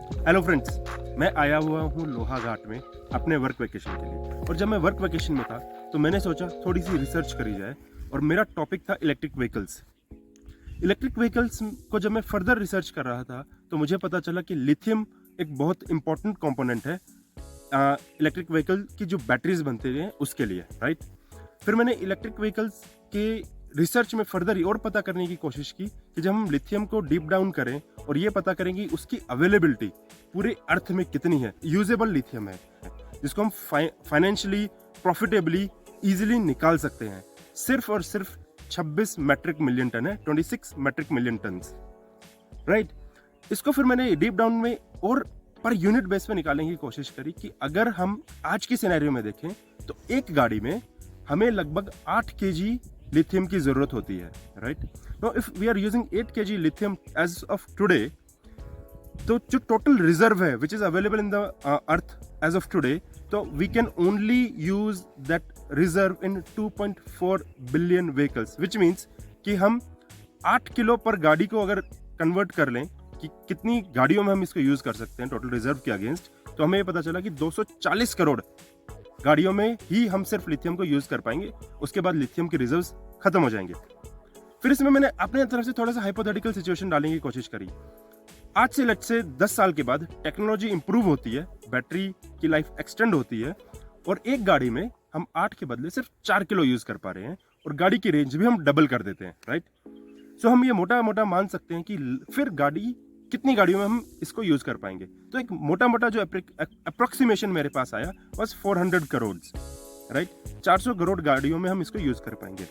Hello friends, मैं आया हुआ हूँ लोहा घाट में अपने वर्क वेकेशन के लिए। और जब मैं वर्क वेकेशन में था तो मैंने सोचा थोड़ी सी रिसर्च करी जाए और मेरा टॉपिक था इलेक्ट्रिक व्हीकल्स। इलेक्ट्रिक व्हीकल्स को जब मैं फर्दर रिसर्च कर रहा था तो मुझे पता चला कि लिथियम एक बहुत इंपॉर्टेंट कंपोनेंट है इलेक्ट्रिक व्हीकल की जो बैटरीज बनते हैं उसके लिए, राइट। फिर मैंने इलेक्ट्रिक व्हीकल्स के रिसर्च में फर्दर और पता करने की कोशिश की कि जब हम लिथियम को डीप डाउन करें और ये पता करें कि उसकी अवेलेबिलिटी पूरे अर्थ में कितनी है, यूजेबल लिथियम है जिसको हम फाइनेंशियली प्रॉफिटेबली इजीली निकाल सकते हैं। सिर्फ और सिर्फ 26 मैट्रिक मिलियन टन है, 26 मैट्रिक मिलियन टन, राइट। इसको फिर मैंने डीप डाउन में और पर यूनिट बेस पे निकालने की कोशिश करी कि अगर हम आज की सिनेरियो में देखें तो एक गाड़ी में हमें लगभग 8 केजी लिथियम की जरूरत होती है, right. Now if we are using 8 KG lithium as of today, तो जो टोटल रिजर्व है which is available in the earth as of today, तो we can only use that reserve in 2.4 billion vehicles, which means कि हम 8 kilo पर गाड़ी को अगर कन्वर्ट कर लें कि कितनी गाड़ियों में हम इसको यूज कर सकते हैं टोटल रिजर्व के अगेंस्ट, तो हमें ये पता चला कि 240 करोड़ गाड़ियों में ही हम सिर्फ लिथियम को यूज कर पाएंगे। उसके बाद लिथियम के रिजर्व्स खत्म हो जाएंगे। फिर इसमें मैंने अपने तरफ से थोड़ा सा हाइपोथेटिकल सिचुएशन डालने की कोशिश करी। आज से लेट्स से 10 साल के बाद टेक्नोलॉजी इंप्रूव होती है, बैटरी की लाइफ एक्सटेंड होती है और एक गाड़ी में हम 8 के बदले सिर्फ 4 किलो यूज कर पा रहे हैं और गाड़ी की रेंज भी हम डबल कर देते हैं, राइट। सो हम ये मोटा मोटा मान सकते हैं कि फिर गाड़ी कितनी गाड़ियों में हम इसको यूज कर पाएंगे। तो एक मोटा मोटा जो अप्रोक्सीमेशन मेरे पास आया बस 400 करोड़, राइट। 400 करोड़ गाड़ियों में हम इसको यूज कर पाएंगे।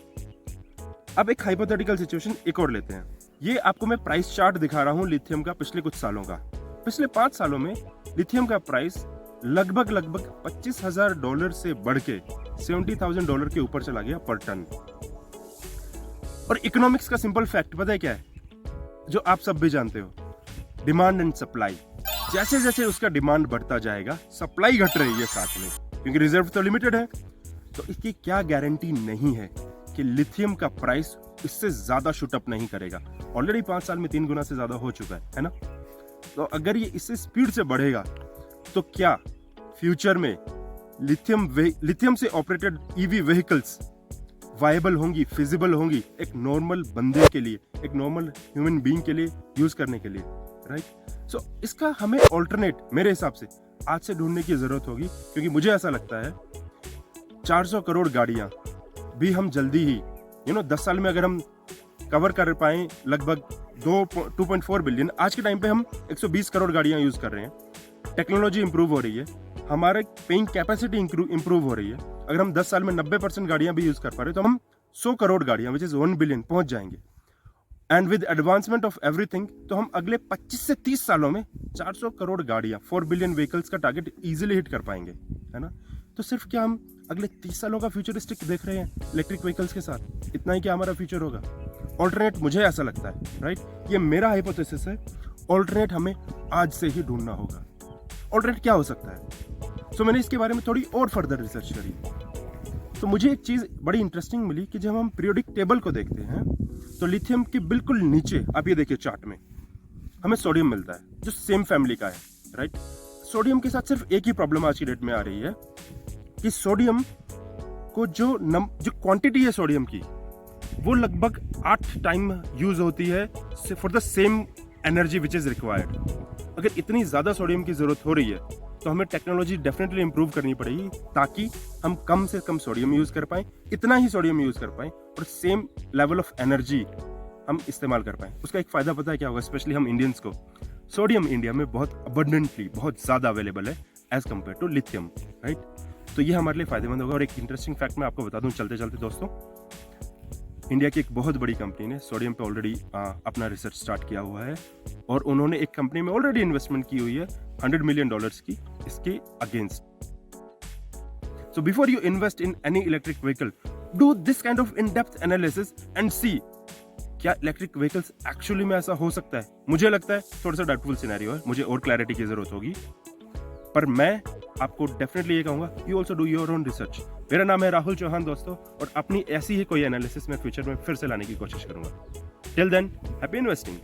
अब एक हाइपोथेटिकल सिचुएशन एक और लेते हैं। ये आपको मैं प्राइस चार्ट दिखा रहा हूँ लिथियम का पिछले कुछ सालों का। पिछले 5 सालों में लिथियम का प्राइस लगभग $25,000 से बढ़ के $70,000 के ऊपर चला गया पर टन। और इकोनॉमिक्स का सिंपल फैक्ट पता है क्या है, जो आप सब भी जानते हो, डिमांड एंड सप्लाई। जैसे जैसे उसका डिमांड बढ़ता जाएगा सप्लाई घट रही है साथ में, क्योंकि रिजर्व तो लिमिटेड है। तो इसकी क्या गारंटी नहीं है कि लिथियम का प्राइस इससे ज्यादा शूट अप नहीं करेगा। ऑलरेडी 5 साल में 3 गुना से ज्यादा हो चुका है ना। तो अगर ये इससे स्पीड से बढ़ेगा तो क्या फ्यूचर में लिथियम से ऑपरेटेड ईवी व्हीकल्स वायबल होंगी, फिजिबल होंगी एक नॉर्मल बंदे के लिए, एक नॉर्मल ह्यूमन बीइंग के लिए यूज करने के लिए, राइट। सो इसका हमें ऑल्टरनेट मेरे हिसाब से आज से ढूंढने की जरूरत होगी, क्योंकि मुझे ऐसा लगता है 400 करोड़ गाड़ियां भी हम जल्दी ही 10 साल में अगर हम कवर कर पाए लगभग 2.4 बिलियन। आज के टाइम पे हम 120 करोड़ गाड़ियां यूज कर रहे हैं। टेक्नोलॉजी इंप्रूव हो रही है, हमारे पेइंग कैपेसिटी इंप्रूव हो रही है। अगर हम 10 साल में 90% गाड़ियां भी यूज कर पा रहे हैं तो हम 100 करोड़ गाड़ियां विच इज 1 बिलियन पहुंच जाएंगे। And with advancement of everything तो हम अगले 25 से 30 सालों में 400 करोड़ गाड़ियां, 4 बिलियन व्हीकल्स का टारगेट इजीली हिट कर पाएंगे, है ना। तो सिर्फ क्या हम अगले 30 सालों का फ्यूचरिस्टिक देख रहे हैं इलेक्ट्रिक व्हीकल्स के साथ? इतना ही क्या हमारा फ्यूचर होगा? ऑल्टरनेट मुझे ऐसा लगता है, राइट। ये मेरा हाइपोथेसिस है। ऑल्टरनेट हमें आज से ही ढूंढना होगा। ऑल्टरनेट क्या हो सकता है? सो मैंने इसके बारे में थोड़ी और फर्दर रिसर्च करी तो मुझे एक चीज बड़ी इंटरेस्टिंग मिली कि जब हम पीरियोडिक टेबल को देखते हैं तो लिथियम के बिल्कुल नीचे आप ये देखिए चार्ट में हमें सोडियम मिलता है जो सेम फैमिली का है, राइट। सोडियम के साथ सिर्फ एक ही प्रॉब्लम आज की डेट में आ रही है कि सोडियम को जो क्वांटिटी है सोडियम की वो लगभग 8 टाइम यूज होती है for the same energy which is required. अगर इतनी ज्यादा सोडियम की जरूरत हो रही है तो हमें टेक्नोलॉजी डेफिनेटली इंप्रूव करनी पड़ेगी ताकि हम कम से कम सोडियम यूज कर पाएं, इतना ही सोडियम यूज कर पाएं और सेम लेवल ऑफ एनर्जी हम इस्तेमाल कर पाएं। उसका एक फायदा पता है क्या होगा? स्पेशली हम इंडियंस को सोडियम इंडिया में बहुत अबंडेंटली, बहुत ज्यादा अवेलेबल है as compare to lithium, right. तो ये हमारे लिए फायदेमंद होगा। और एक इंटरेस्टिंग फैक्ट मैं आपको बता दूं चलते चलते दोस्तों, इंडिया की एक बहुत बड़ी कंपनी ने सोडियम पे ऑलरेडी अपना रिसर्च स्टार्ट किया हुआ है और उन्होंने एक कंपनी में ऑलरेडी इन्वेस्टमेंट की हुई है $100 मिलियन की इसके against. So before you invest in any electric vehicle, do this kind of in depth analysis and see क्या इलेक्ट्रिक व्हीकल्स एक्चुअली में ऐसा हो सकता है। मुझे लगता है थोड़ा सा डाउटफुल सिनेरियो है, मुझे और क्लैरिटी की जरूरत होगी, पर मैं आपको डेफिनेटली ये कहूंगा you also do your own research. मेरा नाम है राहुल चौहान दोस्तों, और अपनी ऐसी ही कोई एनालिसिस मैं फ्यूचर में फिर से लाने की कोशिश करूंगा। Till then, happy investing.